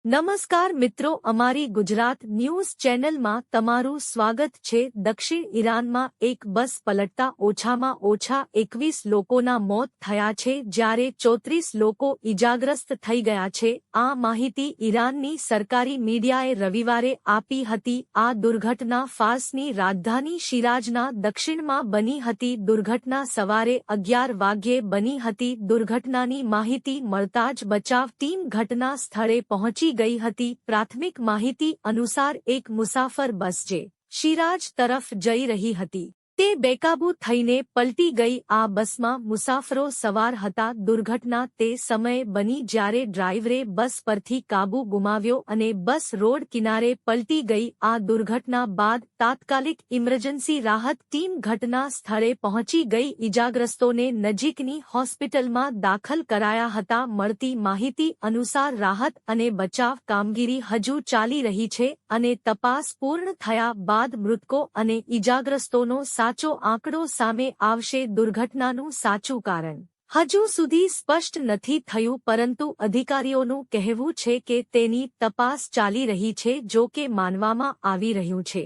નમસ્કાર મિત્રો, અમારી ગુજરાત ન્યૂઝ ચેનલમાં તમારું સ્વાગત છે। દક્ષિણ ઈરાનમાં એક બસ પલટતા ઓછામાં ઓછા 21 લોકોના મોત થયા છે જ્યારે 34 લોકો ઈજાગ્રસ્ત થઈ ગયા છે। આ માહિતી ઈરાનની સરકારી મીડિયાએ રવિવારે આપી હતી। આ દુર્ઘટના ફાર્સની રાજધાની શિરાજના દક્ષિણમાં બની હતી। દુર્ઘટના સવારે 11 વાગ્યે બની હતી। દુર્ઘટનાની માહિતી મળતા જ બચાવ ટીમ ઘટના સ્થળે પહોંચી ગઈ હતી। પ્રાથમિક માહિતી અનુસાર એક મુસાફર બસ જે શિરાજ તરફ જઈ રહી હતી તે બેકાબૂ થઈને પલટી ગઈ। આ બસમાં મુસાફરો સવાર હતા। દુર્ઘટના તે સમયે બની જ્યારે ડ્રાઈવરે બસ પરથી કાબૂ ગુમાવ્યો અને બસ રોડ કિનારે પલટી ગઈ। આ દુર્ઘટના બાદ તાત્કાલિક ઇમરજન્સી રાહત ટીમ ઘટના સ્થળે પહોંચી ગઈ। ઈજાગ્રસ્તોને નજીકની હોસ્પિટલમાં દાખલ કરાયા હતા। મળતી માહિતી અનુસાર રાહત અને બચાવ કામગીરી હજુ ચાલી રહી છે અને તપાસ પૂર્ણ થયા બાદ મૃતકો અને ઈજાગ્રસ્તોનો સાચો આંકડો સામે આવશે। દુર્ઘટનાનું સાચું કારણ હજુ સુધી સ્પષ્ટ નથી થયું, પરંતુ અધિકારીઓનું કહેવું છે કે તેની તપાસ ચાલી રહી છે। જો કે માનવામાં આવી રહ્યું છે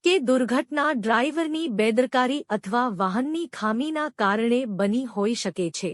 કે દુર્ઘટના ડ્રાઈવરની બેદરકારી અથવા વાહનની ખામીના કારણે બની હોઈ શકે છે।